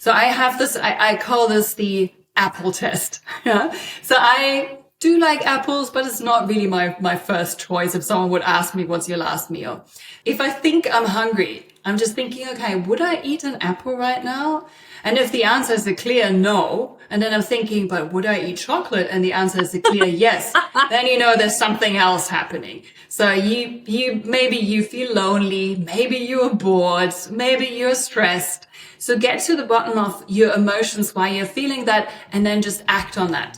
So I have this, I call this the apple test. Yeah. So I do like apples, but it's not really my first choice. If someone would ask me, what's your last meal? If I think I'm hungry, I'm just thinking, okay, would I eat an apple right now? And if the answer is a clear no, and then I'm thinking, but would I eat chocolate? And the answer is a clear yes, then you know there's something else happening. So maybe you feel lonely, maybe you're bored, maybe you're stressed. So get to the bottom of your emotions, why you're feeling that, and then just act on that.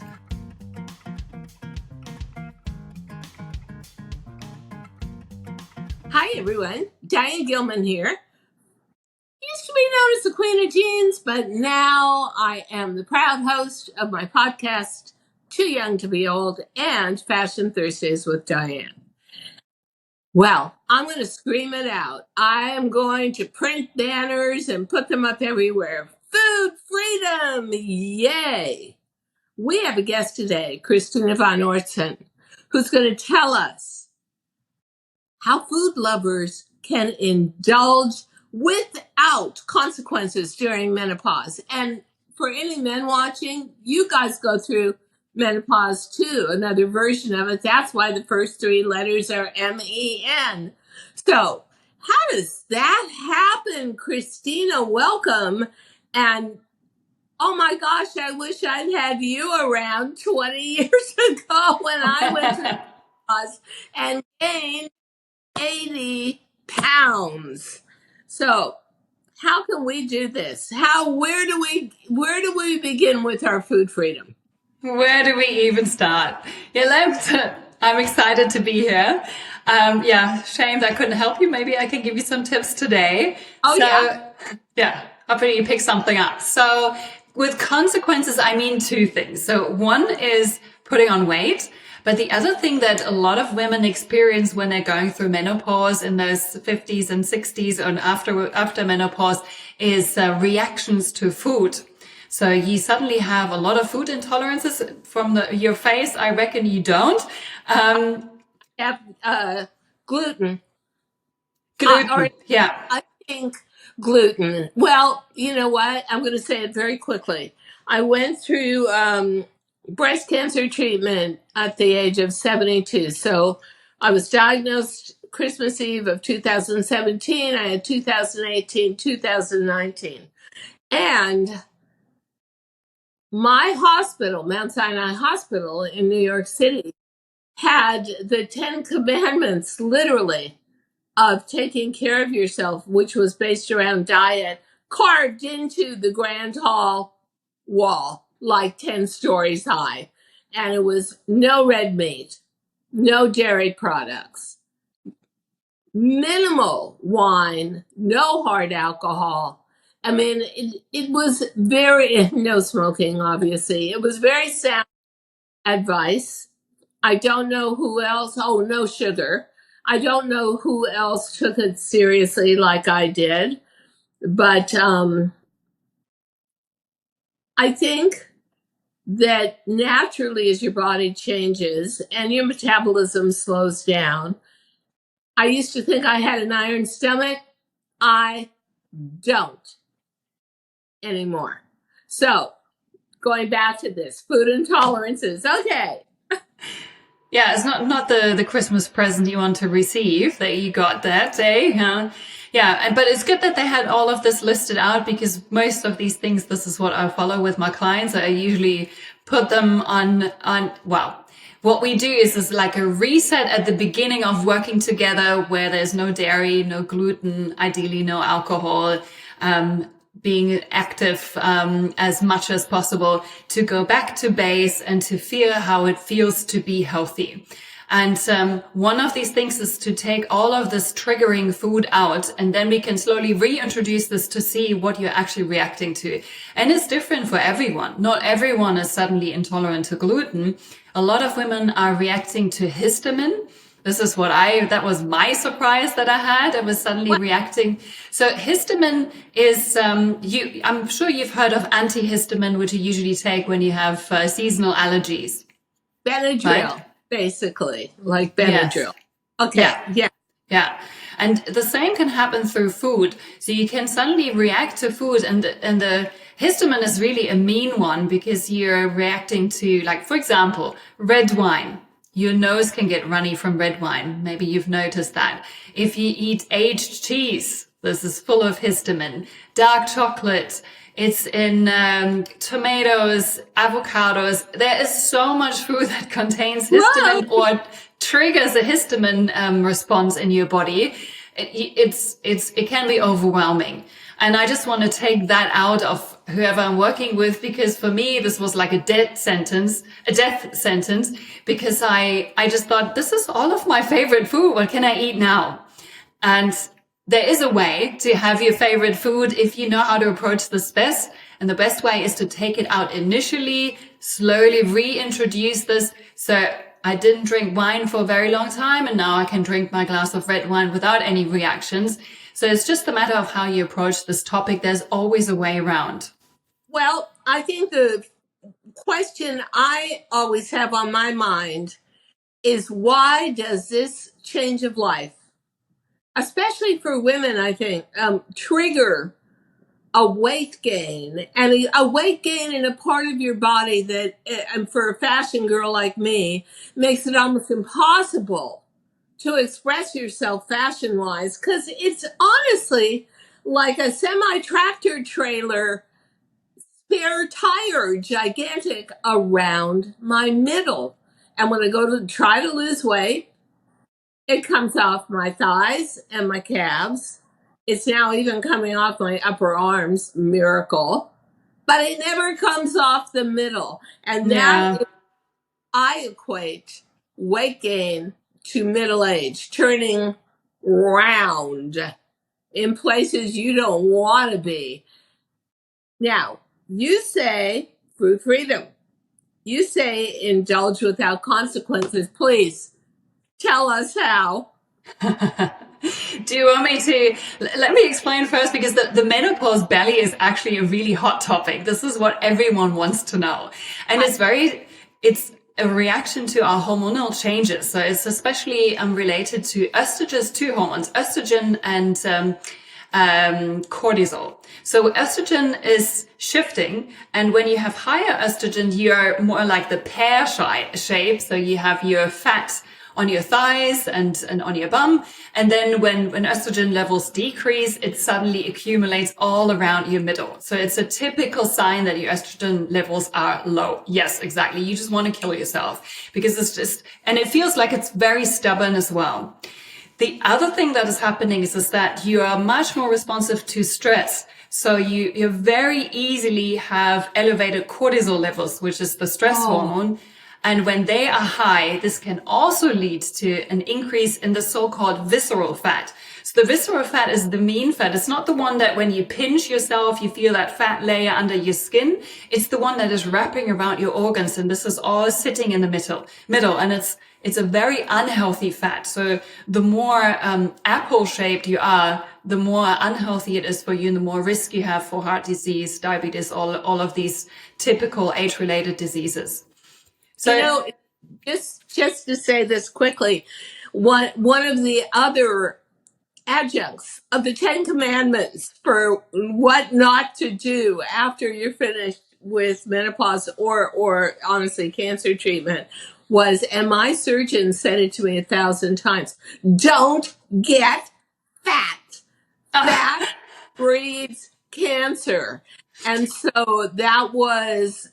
Hi everyone, Diane Gilman here. Used to be known as the Queen of Jeans, but now I am the proud host of my podcast, Too Young to Be Old, and Fashion Thursdays with Diane. Well, I'm going to scream it out. I am going to print banners and put them up everywhere. Food freedom! Yay! We have a guest today, Kristina Von Oertzen, who's going to tell us how food lovers can indulge without consequences during menopause. And for any men watching, you guys go through menopause too, another version of it. That's why the first three letters are MEN. So how does that happen, Kristina? Welcome. And oh my gosh, I wish I'd had you around 20 years ago when I went through menopause and gained 80 pounds. So how can we do this? Where do we begin with our food freedom? Where do we even start? Yeah, I'm excited to be here. Shame that I couldn't help you. Maybe I can give you some tips today. Yeah, hopefully you pick something up. So with consequences, I mean two things. So one is putting on weight. But the other thing that a lot of women experience when they're going through menopause in those 50s and 60s and after menopause is reactions to food. So you suddenly have a lot of food intolerances from your face. I reckon you don't. Gluten. Yeah. I think gluten. Well, you know what? I'm going to say it very quickly. I went through breast cancer treatment at the age of 72. So I was diagnosed Christmas Eve of 2017. I had 2018, 2019. And my hospital, Mount Sinai Hospital in New York City, had the 10 commandments literally of taking care of yourself, which was based around diet, carved into the grand hall wall, like 10 stories high. And it was no red meat, no dairy products, minimal wine, no hard alcohol. I mean, it was no smoking, obviously. It was very sound advice. I don't know who else. Oh, no sugar. I don't know who else took it seriously like I did. But I think that naturally, as your body changes and your metabolism slows down, I used to think I had an iron stomach. I don't anymore. So going back to this, food intolerances. Okay. Yeah, it's not the Christmas present you want to receive that you got that day. But it's good that they had all of this listed out, because most of these things, this is what I follow with my clients. I usually put them what we do is like a reset at the beginning of working together, where there's no dairy, no gluten, ideally no alcohol, being active as much as possible, to go back to base and to feel how it feels to be healthy. And one of these things is to take all of this triggering food out, and then we can slowly reintroduce this to see what you're actually reacting to. And it's different for everyone. Not everyone is suddenly intolerant to gluten. A lot of women are reacting to histamine. That was my surprise that I had. I was suddenly reacting. So histamine is, I'm sure you've heard of antihistamine, which you usually take when you have seasonal allergies. Benadryl, right? Basically, like Benadryl. Yes. Okay. Yeah. And the same can happen through food. So you can suddenly react to food, and the histamine is really a mean one because you're reacting to, like, for example, red wine. Your nose can get runny from red wine. Maybe you've noticed that. If you eat aged cheese, this is full of histamine. Dark chocolate, it's in tomatoes, avocados. There is so much food that contains histamine or triggers a histamine response in your body. It can be overwhelming. And I just want to take that out of whoever I'm working with, because for me, this was like a death sentence, because I just thought, this is all of my favorite food. What can I eat now? And there is a way to have your favorite food if you know how to approach this best. And the best way is to take it out initially, slowly reintroduce this. So I didn't drink wine for a very long time, and now I can drink my glass of red wine without any reactions. So it's just a matter of how you approach this topic. There's always a way around. Well, I think the question I always have on my mind is, why does this change of life, especially for women, I think, trigger a weight gain, and a weight gain in a part of your body that, and for a fashion girl like me, makes it almost impossible to express yourself fashion wise, because it's honestly like a semi-tractor trailer spare tire, gigantic, around my middle. And when I go to try to lose weight, it comes off my thighs and my calves. It's now even coming off my upper arms, miracle. But it never comes off the middle. And that, I equate weight gain to middle age, turning round in places you don't want to be. Now, you say food freedom. You say indulge without consequences. Please tell us how. Do you want me to? Let me explain first, because the menopause belly is actually a really hot topic. This is what everyone wants to know. And it's a reaction to our hormonal changes. So it's especially related to estrogens, two hormones, estrogen and cortisol. So estrogen is shifting, and when you have higher estrogen, you're more like the pear shape. So you have your fat on your thighs and on your bum. And then when estrogen levels decrease, it suddenly accumulates all around your middle. So it's a typical sign that your estrogen levels are low. Yes, exactly. You just want to kill yourself, because it's just, and it feels like it's very stubborn as well. The other thing that is happening is that you are much more responsive to stress. So you very easily have elevated cortisol levels, which is the stress hormone. And when they are high, this can also lead to an increase in the so-called visceral fat. So the visceral fat is the mean fat. It's not the one that when you pinch yourself, you feel that fat layer under your skin. It's the one that is wrapping around your organs. And this is all sitting in the middle. And it's a very unhealthy fat. So the more apple-shaped you are, the more unhealthy it is for you, and the more risk you have for heart disease, diabetes, all of these typical age-related diseases. So, just to say this quickly, one of the other adjuncts of the 10 Commandments for what not to do after you're finished with menopause or honestly cancer treatment was, and my surgeon said it to me 1,000 times, don't get fat. Fat breeds cancer. And so that was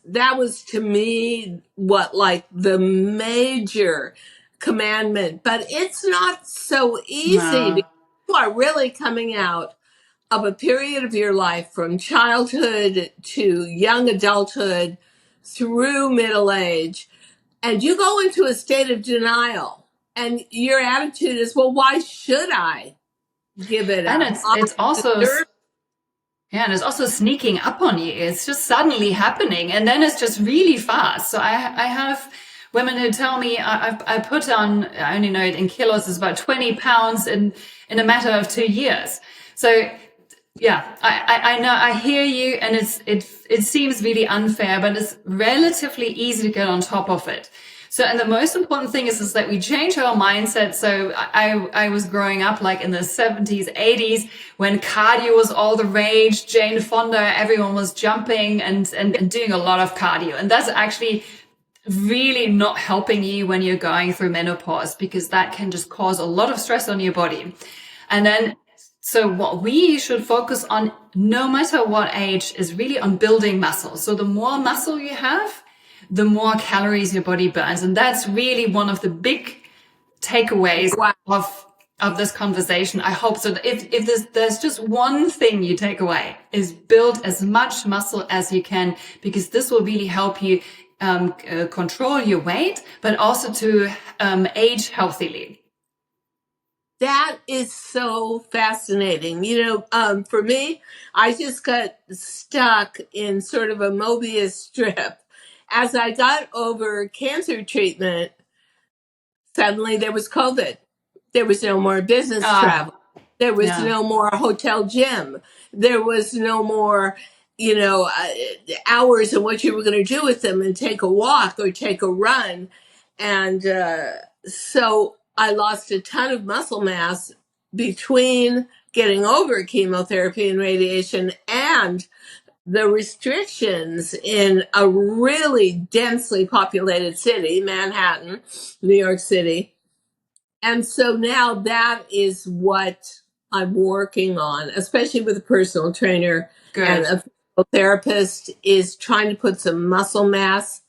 to me what, like, the major commandment. But it's not so easy. No. You are really coming out of a period of your life from childhood to young adulthood through middle age, and you go into a state of denial, and your attitude is, well, why should I give it and up? it's also, yeah, and it's also sneaking up on you. It's just suddenly happening, and then it's just really fast. So I have women who tell me I put on, I only know it in kilos, is about 20 pounds in a matter of 2 years. So yeah, I know, I hear you, and it seems really unfair, but it's relatively easy to get on top of it. So, and the most important thing is that we change our mindset. So I was growing up like in the 70s, 80s when cardio was all the rage. Jane Fonda, everyone was jumping and doing a lot of cardio. And that's actually really not helping you when you're going through menopause, because that can just cause a lot of stress on your body. And then, so what we should focus on, no matter what age, is really on building muscle. So the more muscle you have, the more calories your body burns. And that's really one of the big takeaways of this conversation. I hope so. If there's just one thing you take away, is build as much muscle as you can, because this will really help you control your weight, but also to age healthily. That is so fascinating. For me, I just got stuck in sort of a Mobius strip. As I got over cancer treatment, suddenly there was COVID. There was no more business travel. There was no more hotel gym. There was no more, hours of what you were going to do with them and take a walk or take a run. And so I lost a ton of muscle mass between getting over chemotherapy and radiation and the restrictions in a really densely populated city, Manhattan, New York City. And so now that is what I'm working on, especially with a personal trainer and a physical therapist, is trying to put some muscle mass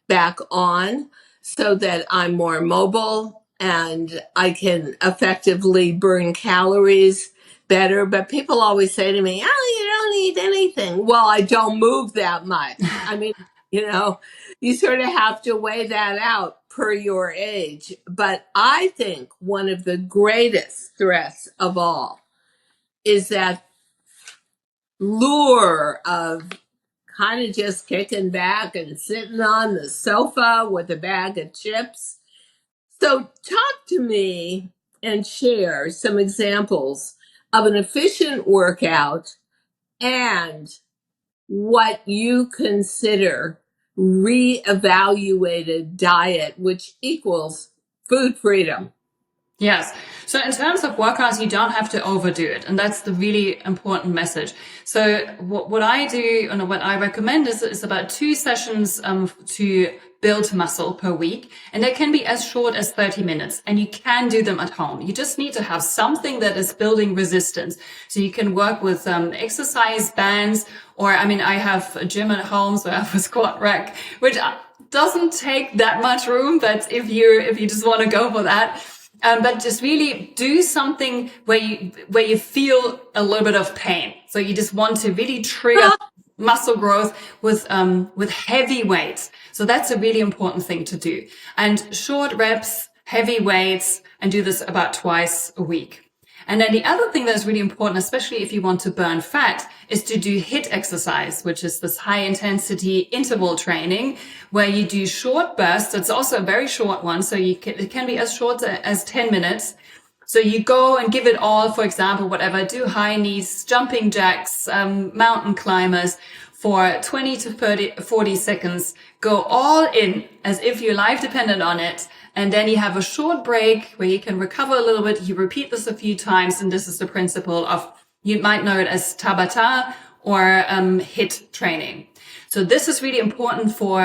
back on so that I'm more mobile and I can effectively burn calories better. But people always say to me, oh, you don't eat anything. Well, I don't move that much. I mean, you sort of have to weigh that out per your age. But I think one of the greatest threats of all is that lure of kind of just kicking back and sitting on the sofa with a bag of chips. So talk to me and share some examples of an efficient workout and what you consider reevaluated diet, which equals food freedom. Yes. So in terms of workouts, you don't have to overdo it. And that's the really important message. So what I do and what I recommend is about 2 sessions to build muscle per week. And they can be as short as 30 minutes. And you can do them at home. You just need to have something that is building resistance. So you can work with exercise bands, or I have a gym at home, so I have a squat rack, which doesn't take that much room. But if you just want to go for that, but just really do something where you feel a little bit of pain. So you just want to really trigger muscle growth with heavy weights. So that's a really important thing to do. And short reps, heavy weights, and do this about twice a week. And then the other thing that's really important, especially if you want to burn fat, is to do HIIT exercise, which is this high intensity interval training where you do short bursts. It's also a very short one. So it can be as short as 10 minutes. So you go and give it all, for example, whatever, do high knees, jumping jacks, mountain climbers for 20 to 40 seconds. Go all in as if your life depended on it. And then you have a short break where you can recover a little bit. You repeat this a few times. And this is the principle of, you might know it as Tabata or HIIT training. So this is really important for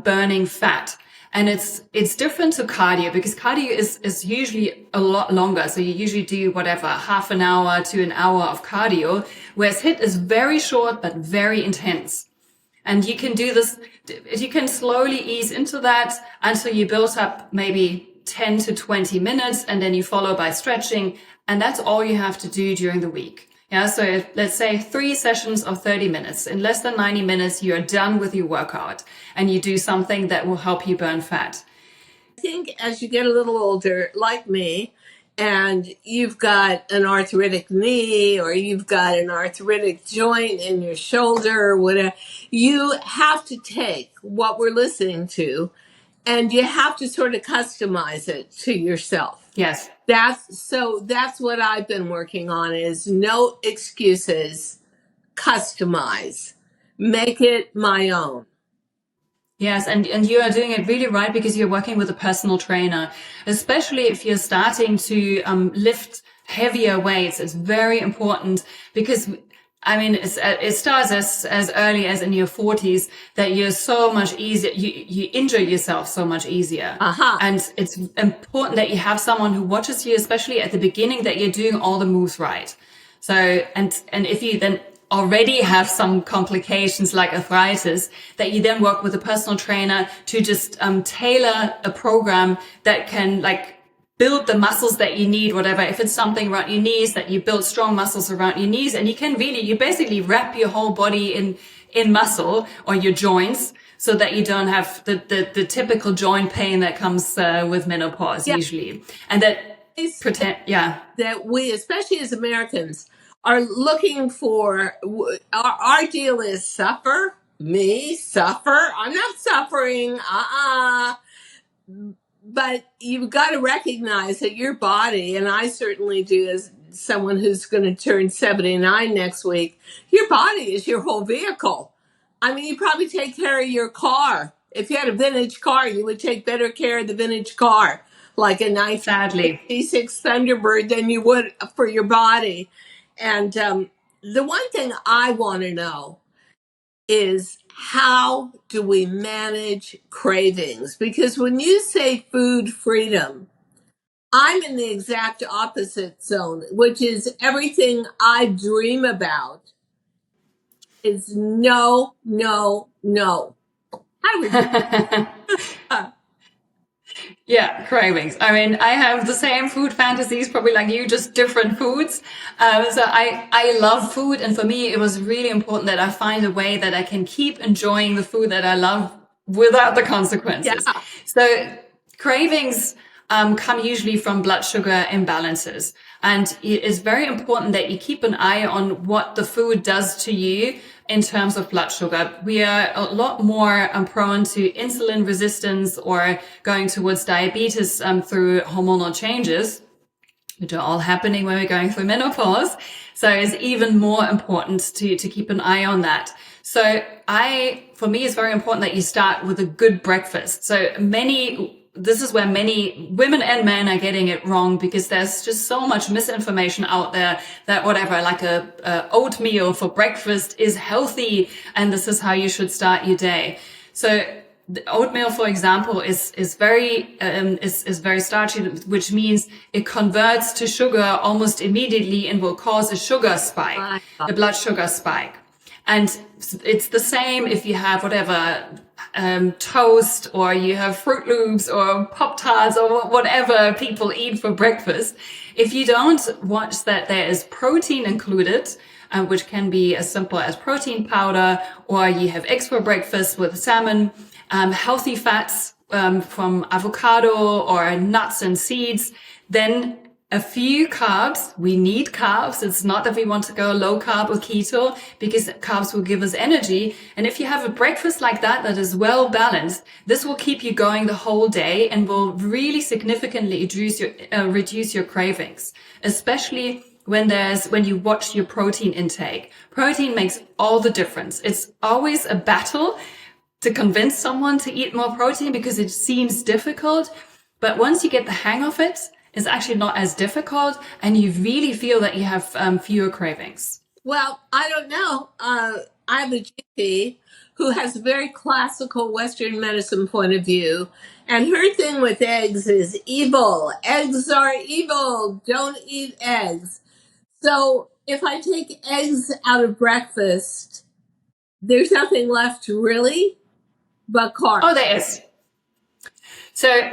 burning fat. And it's different to cardio, because cardio is usually a lot longer. So you usually do whatever, half an hour to an hour of cardio, whereas HIIT is very short, but very intense. And you can do this, you can slowly ease into that until you build up maybe 10 to 20 minutes, and then you follow by stretching. And that's all you have to do during the week. Yeah. So let's say 3 sessions of 30 minutes. In less than 90 minutes, you're done with your workout and you do something that will help you burn fat. I think as you get a little older, like me, and you've got an arthritic knee or you've got an arthritic joint in your shoulder or whatever, you have to take what we're listening to and you have to sort of customize it to yourself. Yes. That's what I've been working on, is no excuses, customize, make it my own. Yes, and you are doing it really right because you're working with a personal trainer, especially if you're starting to lift heavier weights. It's very important because I mean, it starts as early as in your 40s that you're so much easier. You injure yourself so much easier. Aha. And it's important that you have someone who watches you, especially at the beginning, that you're doing all the moves right. So, and if you then already have some complications like arthritis, that you then work with a personal trainer to just tailor a program that can like build the muscles that you need, whatever. If it's something around your knees, that you build strong muscles around your knees, and you basically wrap your whole body in muscle or your joints, so that you don't have the typical joint pain that comes with menopause usually. And that we, especially as Americans, are looking for. Our deal is suffer. Me suffer. I'm not suffering. But you've got to recognize that your body, and I certainly do as someone who's going to turn 79 next week, your body is your whole vehicle. I mean, you probably take care of your car. If you had a vintage car, you would take better care of the vintage car, like a sadly. 1966 Thunderbird, than you would for your body. And the one thing I want to know is, how do we manage cravings? Because when you say food freedom, I'm in the exact opposite zone, which is everything I dream about is no, no, no. I would. Yeah, cravings. I mean, I have the same food fantasies, probably like you, just different foods. So I love food. And for me, it was really important that I find a way that I can keep enjoying the food that I love without the consequences. Yeah. So cravings come usually from blood sugar imbalances. And it is very important that you keep an eye on what the food does to you in terms of blood sugar. We are a lot more prone to insulin resistance or going towards diabetes through hormonal changes, which are all happening when we're going through menopause. So it's even more important to keep an eye on that. So for me, it's very important that you start with a good breakfast. This is where many women and men are getting it wrong, because there's just so much misinformation out there that whatever, like a oatmeal for breakfast is healthy and this is how you should start your day. So the oatmeal, for example, is very starchy, which means it converts to sugar almost immediately and will cause a sugar spike, a blood sugar spike. And it's the same if you have whatever toast, or you have Fruit Loops or Pop-Tarts or whatever people eat for breakfast. If you don't watch that there is protein included, which can be as simple as protein powder, or you have eggs for breakfast with salmon, healthy fats from avocado or nuts and seeds, then a few carbs. We need carbs. It's not that we want to go low carb or keto, because carbs will give us energy. And if you have a breakfast like that is well balanced, this will keep you going the whole day and will really significantly reduce your cravings, especially when you watch your protein intake. Protein makes all the difference. It's always a battle to convince someone to eat more protein because it seems difficult. But once you get the hang of it, it's actually not as difficult, and you really feel that you have fewer cravings. Well, I don't know. I have a GP who has a very classical Western medicine point of view, and her thing with eggs is evil. Eggs are evil. Don't eat eggs. So if I take eggs out of breakfast, there's nothing left really but carbs. Oh, there is. So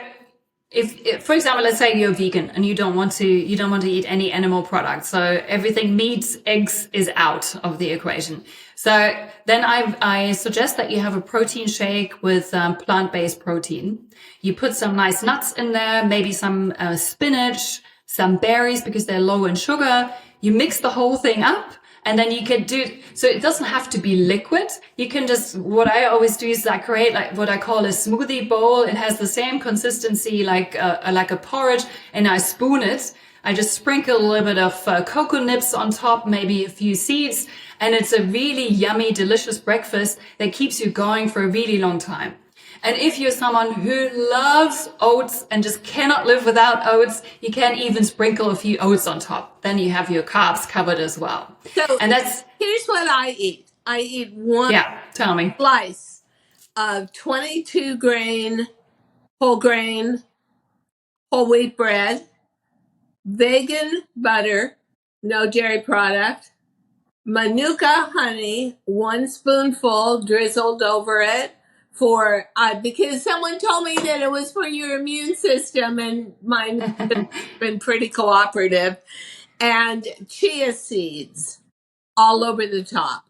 if, for example, let's say you're vegan and you don't want to eat any animal products, so everything meat, eggs is out of the equation. So then I suggest that you have a protein shake with plant-based protein. You put some nice nuts in there, maybe some spinach, some berries because they're low in sugar. You mix the whole thing up. And then you can do, so it doesn't have to be liquid. You can just, what I always do is I create like what I call a smoothie bowl. It has the same consistency like a porridge, and I spoon it. I just sprinkle a little bit of cocoa nibs on top, maybe a few seeds. And it's a really yummy, delicious breakfast that keeps you going for a really long time. And if you're someone who loves oats and just cannot live without oats, you can even sprinkle a few oats on top. Then you have your carbs covered as well. So And that's, here's what I eat. I eat one yeah, tell me. slice of 22 grain, whole wheat bread, vegan butter, no dairy product, Manuka honey, 1 spoonful drizzled over it for because someone told me that it was for your immune system, and mine has been pretty cooperative, and chia seeds all over the top.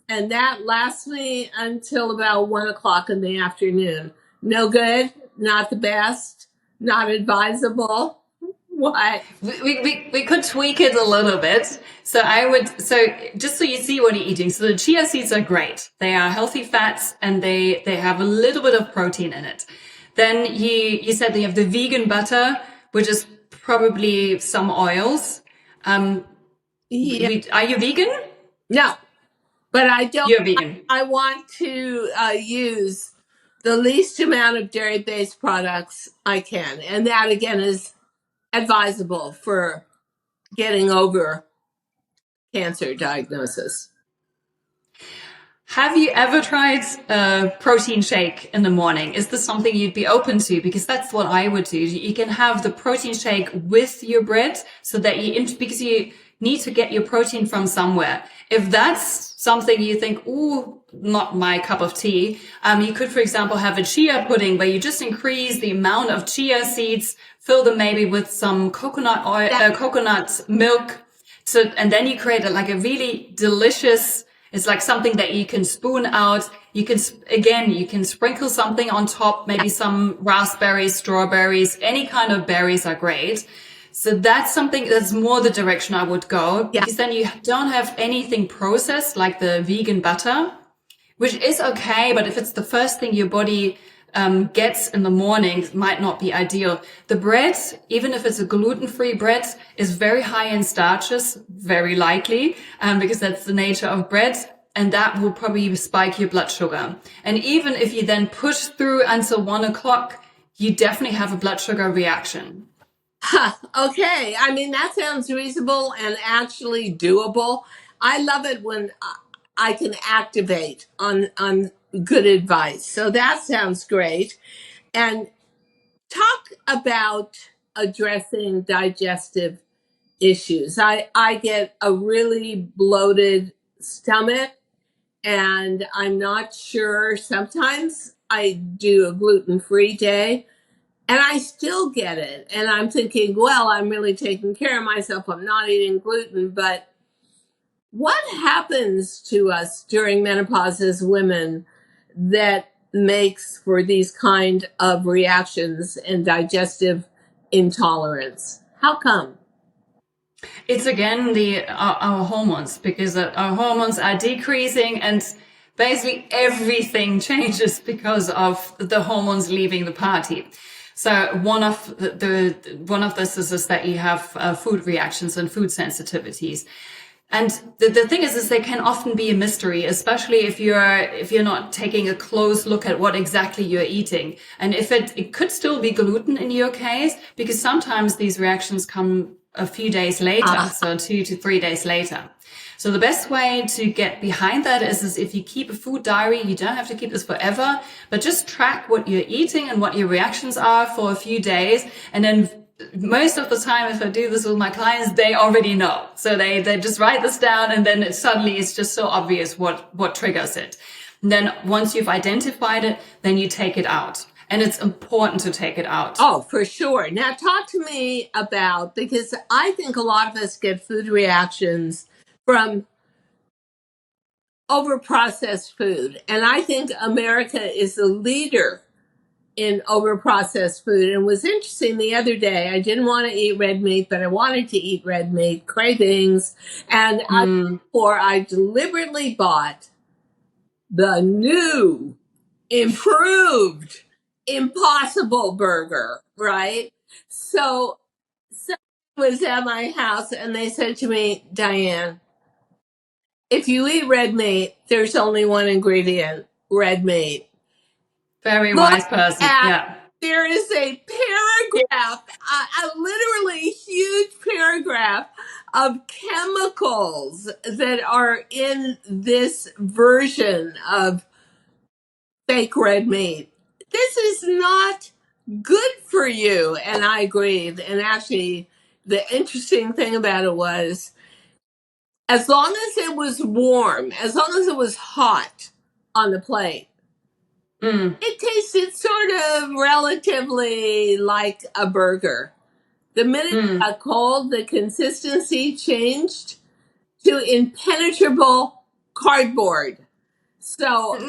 And that lasts me until about 1 o'clock in the afternoon. No good, not the best, not advisable. What? We could tweak it a little bit. So just so you see what you're eating. So the chia seeds are great. They are healthy fats and they have a little bit of protein in it. Then you said they have the vegan butter, which is probably some oils. Yeah. Are you vegan? No, but I don't. You're vegan. I want to use the least amount of dairy-based products I can, and that again is advisable for getting over cancer diagnosis. Have you ever tried a protein shake in the morning? Is this something you'd be open to? Because that's what I would do. You can have the protein shake with your bread so that because you need to get your protein from somewhere. If that's something you think, ooh, not my cup of tea, you could, for example, have a chia pudding where you just increase the amount of chia seeds, fill them maybe with some coconut oil, coconut milk. So, and then you create like a really delicious, it's like something that you can spoon out. You can sprinkle something on top, maybe some raspberries, strawberries, any kind of berries are great. So that's something that's more the direction I would go, because then you don't have anything processed like the vegan butter, which is okay. But if it's the first thing your body gets in the morning, might not be ideal. The bread, even if it's a gluten-free bread, is very high in starches, very likely, because that's the nature of bread. And that will probably spike your blood sugar. And even if you then push through until 1 o'clock, you definitely have a blood sugar reaction. Okay. I mean, that sounds reasonable and actually doable. I love it when I can activate on good advice. So that sounds great. And talk about addressing digestive issues. I get a really bloated stomach, and I'm not sure. Sometimes I do a gluten-free day and I still get it. And I'm thinking, well, I'm really taking care of myself. I'm not eating gluten. But what happens to us during menopause as women that makes for these kind of reactions and digestive intolerance? How come? It's again our hormones, because our hormones are decreasing and basically everything changes because of the hormones leaving the party. So one of this is that you have food reactions and food sensitivities. And the thing is they can often be a mystery, especially if you're not taking a close look at what exactly you're eating. And if it could still be gluten in your case, because sometimes these reactions come a few days later, so 2 to 3 days later. So the best way to get behind that is if you keep a food diary. You don't have to keep this forever, but just track what you're eating and what your reactions are for a few days. And then most of the time, if I do this with my clients, they already know. So they just write this down, and then suddenly it's just so obvious what triggers it. And then once you've identified it, then you take it out. And it's important to take it out. Oh, for sure. Now talk to me about, because I think a lot of us get food reactions from over-processed food. And I think America is the leader in over-processed food. And it was interesting the other day, I didn't want to eat red meat, but I wanted to eat red meat, cravings. And I deliberately bought the new, improved Impossible Burger, right? So someone was at my house and they said to me, Diane, if you eat red meat, there's only one ingredient, red meat. Very Look wise person. at, Yeah. there is a paragraph, a literally huge paragraph of chemicals that are in this version of fake red meat. This is not good for you. And I agreed. And actually, the interesting thing about it was, as long as it was warm, as long as it was hot on the plate, it tasted sort of relatively like a burger. The minute it got cold, the consistency changed to impenetrable cardboard. So,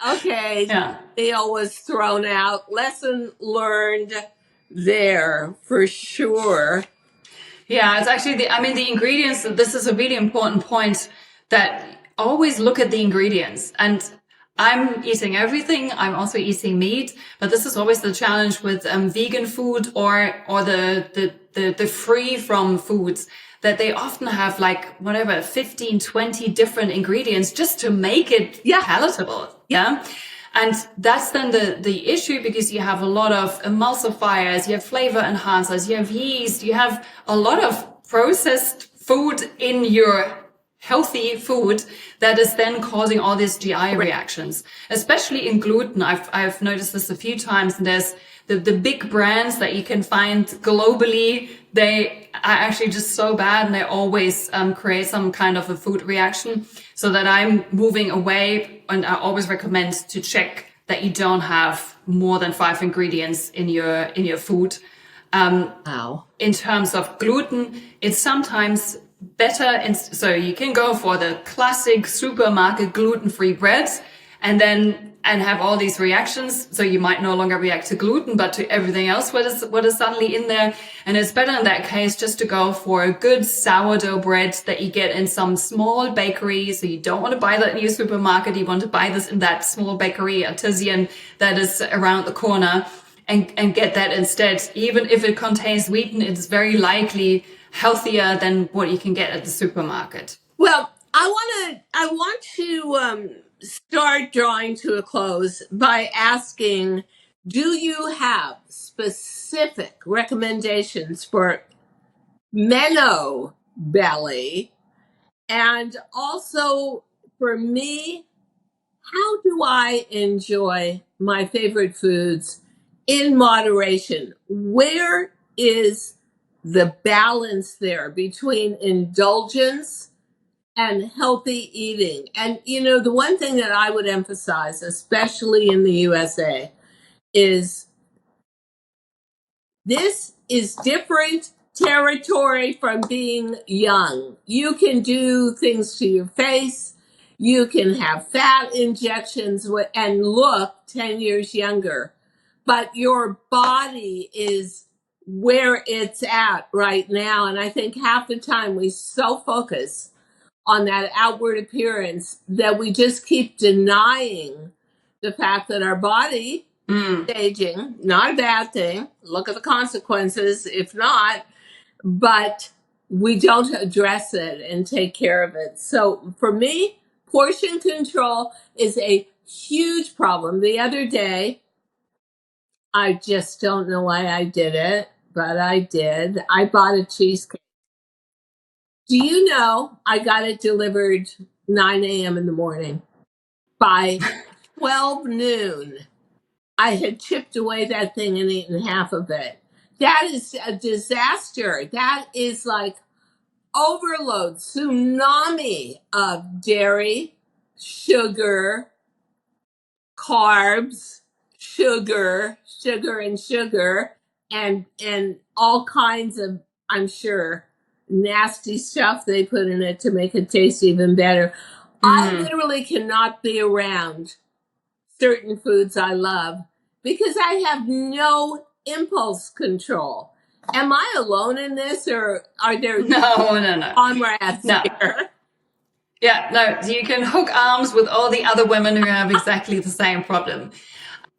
okay, Yeah. meal was thrown out. Lesson learned there for sure. Yeah, it's actually the ingredients, this is a really important point, that always look at the ingredients. And I'm eating everything. I'm also eating meat, but this is always the challenge with vegan food or the free from foods, that they often have like whatever 15, 20 different ingredients just to make it palatable. Yeah. And that's then the issue, because you have a lot of emulsifiers, you have flavor enhancers, you have yeast, you have a lot of processed food in your healthy food that is then causing all these GI reactions, especially in gluten. I've noticed this a few times, and there's the big brands that you can find globally, they are actually just so bad, and they always create some kind of a food reaction, so that I'm moving away. And I always recommend to check that you don't have more than 5 ingredients in your food. In terms of gluten, it's sometimes better. So you can go for the classic supermarket gluten-free breads and have all these reactions. So you might no longer react to gluten, but to everything else what is suddenly in there. And it's better in that case just to go for a good sourdough bread that you get in some small bakery. So you don't want to buy that in your supermarket. You want to buy this in that small bakery, artisan, that is around the corner, and get that instead. Even if it contains wheaten, it's very likely healthier than what you can get at the supermarket. Well, I want to start drawing to a close by asking, do you have specific recommendations for Menno belly? And also, for me, how do I enjoy my favorite foods in moderation? Where is the balance there between indulgence and healthy eating? And, the one thing that I would emphasize, especially in the USA, is this is different territory from being young. You can do things to your face. You can have fat injections and look 10 years younger. But your body is where it's at right now. And I think half the time we so focus on that outward appearance that we just keep denying the fact that our body is aging. Not a bad thing. Look at the consequences if not, but we don't address it and take care of it. So for me, portion control is a huge problem. The other day, I just don't know why I did it, but I did. I bought a cheesecake. Do you know I got it delivered 9 a.m. in the morning? By 12 noon, I had chipped away that thing and eaten half of it. That is a disaster. That is like overload, tsunami of dairy, sugar, carbs, sugar, and all kinds of, I'm sure, nasty stuff they put in it to make it taste even better. I literally cannot be around certain foods I love because I have no impulse control. Am I alone in this, or are there No. comrades No. here? Yeah, no, you can hook arms with all the other women who have exactly the same problem.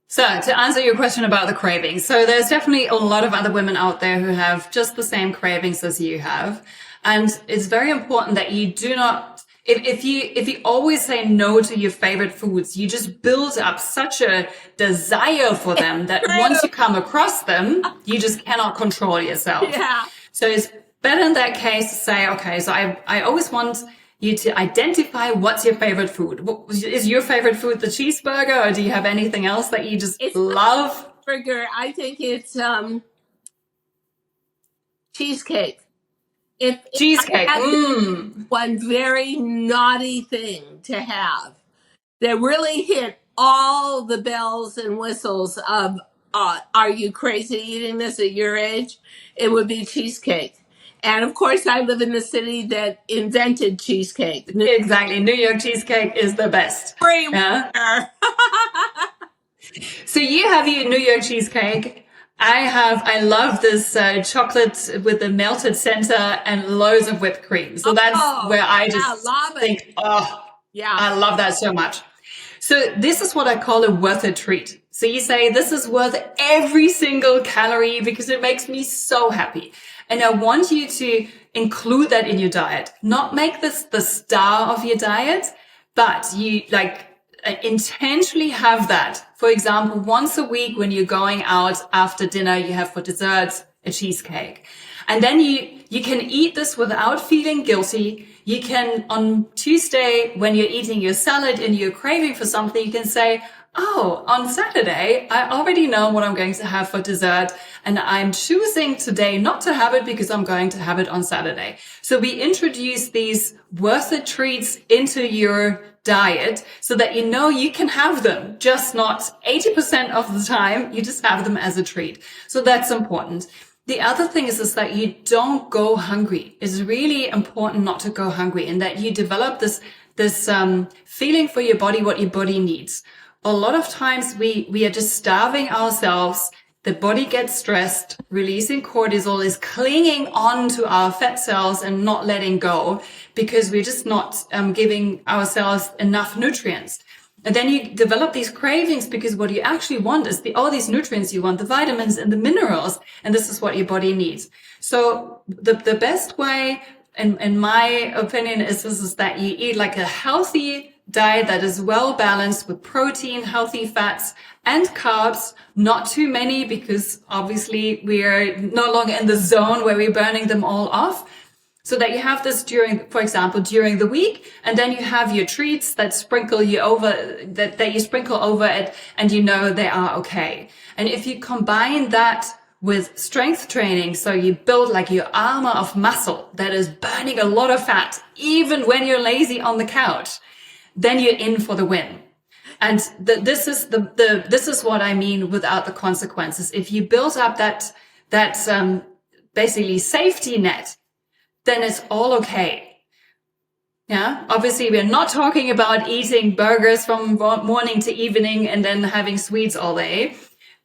So to answer your question about the cravings, so there's definitely a lot of other women out there who have just the same cravings as you have. And it's very important that you do not, if you always say no to your favorite foods, you just build up such a desire for them that once you come across them, you just cannot control yourself. Yeah. So it's better in that case to say, okay, so I always want you to identify what's your favorite food. Is your favorite food the cheeseburger, or do you have anything else that you just love? Burger. I think it's cheesecake. If Cheesecake. I had one very naughty thing to have that really hit all the bells and whistles of are you crazy eating this at your age? It would be cheesecake. And of course, I live in the city that invented cheesecake. Exactly. New York cheesecake is the best. Yeah? So you have your New York cheesecake. I love this chocolate with the melted center and loads of whipped cream. So that's where I just think, I love that so much. So this is what I call a worth it treat. So you say, this is worth every single calorie because it makes me so happy. And I want you to include that in your diet, not make this the star of your diet, but you intentionally have that. For example, once a week when you're going out after dinner, you have for dessert a cheesecake. And then you can eat this without feeling guilty. You can, on Tuesday, when you're eating your salad and you're craving for something, you can say, oh, on Saturday, I already know what I'm going to have for dessert, and I'm choosing today not to have it because I'm going to have it on Saturday. So we introduce these worth it treats into your diet so that you know you can have them, just not 80% of the time. You just have them as a treat. So that's important. The other thing is that you don't go hungry. It's really important not to go hungry, and that you develop this feeling for your body, what your body needs. A lot of times we are just starving ourselves. The body gets stressed, releasing cortisol, is clinging on to our fat cells and not letting go because we're just not giving ourselves enough nutrients. And then you develop these cravings because what you actually want is all these nutrients. You want the vitamins and the minerals, and this is what your body needs. So the best way, in my opinion, is that you eat like a healthy diet that is well balanced with protein, healthy fats, and carbs. Not too many, because obviously we are no longer in the zone where we're burning them all off. So that you have this for example, during the week, and then you have your treats that sprinkle you over, that you sprinkle over it, and you know they are okay. And if you combine that with strength training, so you build like your armor of muscle that is burning a lot of fat, even when you're lazy on the couch, then you're in for the win. And this is what I mean without the consequences. If you build up that basically safety net, then it's all okay. Yeah. Obviously, we're not talking about eating burgers from morning to evening and then having sweets all day,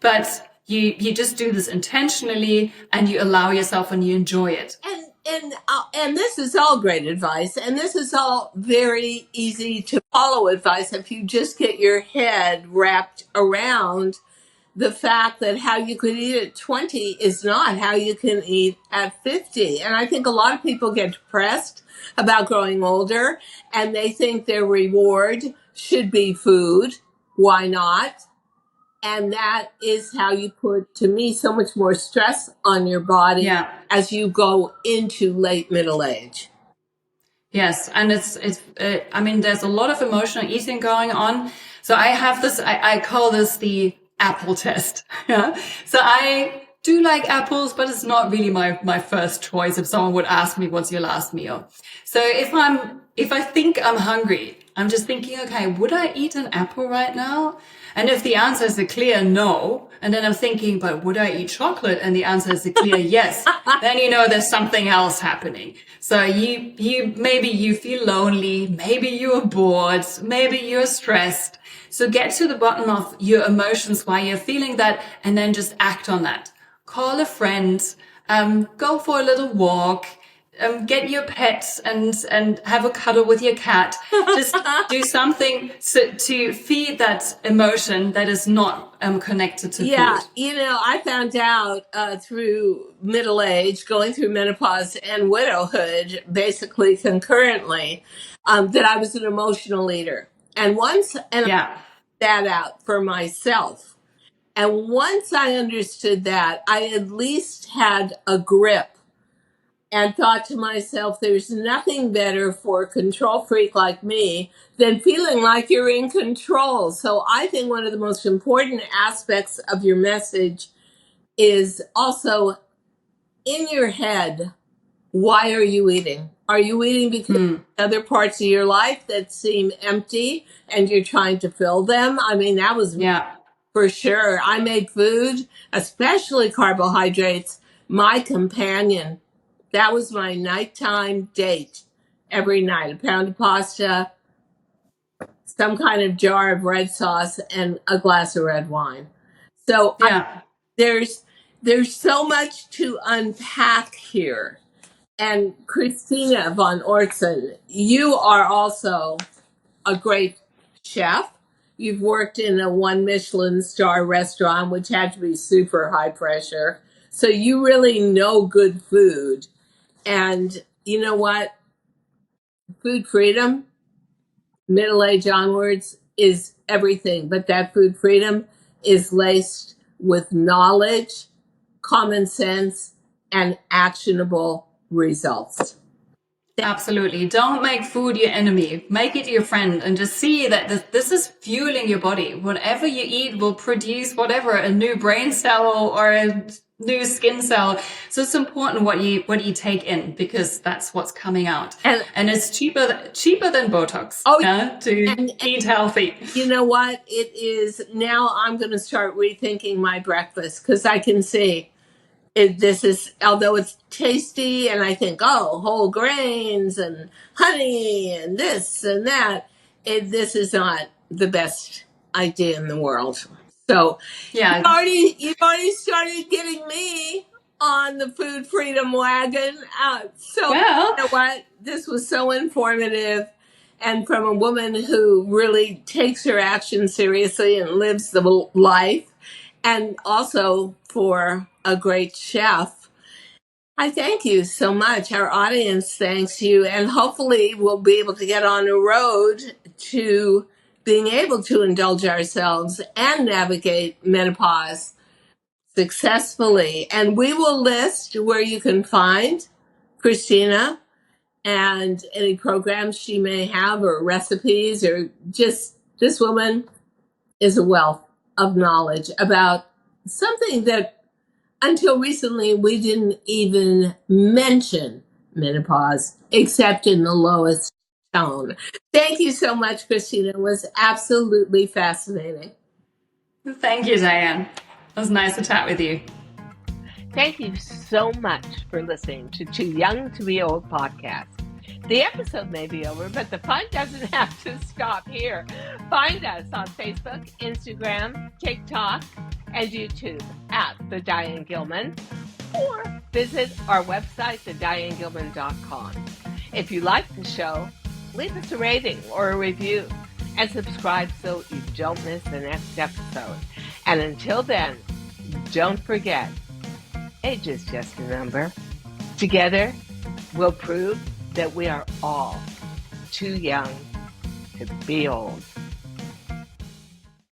but you just do this intentionally, and you allow yourself and you enjoy it. And this is all great advice, and this is all very easy to follow advice if you just get your head wrapped around the fact that how you could eat at 20 is not how you can eat at 50. And I think a lot of people get depressed about growing older, and they think their reward should be food. Why not? And that is how you put, to me, so much more stress on your body as you go into late middle age. Yes. And I mean, there's a lot of emotional eating going on. So I have this, I call this the apple test. Yeah. So I do like apples, but it's not really my first choice if someone would ask me, what's your last meal? So if I think I'm hungry, I'm just thinking, okay, would I eat an apple right now? And if the answer is a clear no, and then I'm thinking, but would I eat chocolate? And the answer is a clear yes, then you know there's something else happening. So maybe you feel lonely, maybe you're bored, maybe you're stressed. So get to the bottom of your emotions, why you're feeling that, and then just act on that. Call a friend, go for a little walk, get your pets and have a cuddle with your cat. Just do something to feed that emotion that is not connected to Yeah, food. I found out through middle age, going through menopause and widowhood, basically concurrently, that I was an emotional eater. And I found Yeah, that out for myself. And once I understood that, I at least had a grip and thought to myself, there's nothing better for a control freak like me than feeling like you're in control. So I think one of the most important aspects of your message is also in your head. Why are you eating? Are you eating because other parts of your life that seem empty and you're trying to fill them? I mean, that was yeah, for sure. I made food, especially carbohydrates, my companion. That was my nighttime date every night. A pound of pasta, some kind of jar of red sauce, and a glass of red wine. So yeah. there's there's so much to unpack here. And Kristina Von Oertzen, you are also a great chef. You've worked in a one Michelin star restaurant, which had to be super high pressure. So you really know good food. And you know what? Food freedom, middle age onwards, is everything. But that food freedom is laced with knowledge, common sense, and actionable results. Absolutely. Don't make food your enemy. Make it your friend and just see that this is fueling your body. Whatever you eat will produce whatever, a new brain cell or a new skin cell. So it's important what you take in because that's what's coming out. And it's cheaper than Botox to eat healthy. You know what? It is now I'm going to start rethinking my breakfast because I can see this is, although it's tasty and I think, oh, whole grains and honey and this and that, this is not the best idea in the world. So Yeah. you've already started getting me on the food freedom wagon. So Well, you know what? This was so informative. And from a woman who really takes her action seriously and lives the life, and also for a great chef. I thank you so much. Our audience thanks you, and hopefully we'll be able to get on a road to being able to indulge ourselves and navigate menopause successfully. And we will list where you can find Kristina and any programs she may have or recipes or just this woman is a wealth of knowledge about something that until recently we didn't even mention menopause except in the lowest tone. Thank you so much, Kristina. It was absolutely fascinating. thank you, Diane. It was nice to chat with you. Thank you so much for listening to Too Young to Be Old podcast. The episode may be over, but the fun doesn't have to stop here. Find us on Facebook, Instagram, TikTok, and YouTube at The Diane Gilman, or visit our website, thedianegilman.com. If you like the show, leave us a rating or a review and subscribe so you don't miss the next episode. And until then, don't forget, age is just a number. Together, we'll prove that we are all too young to be old.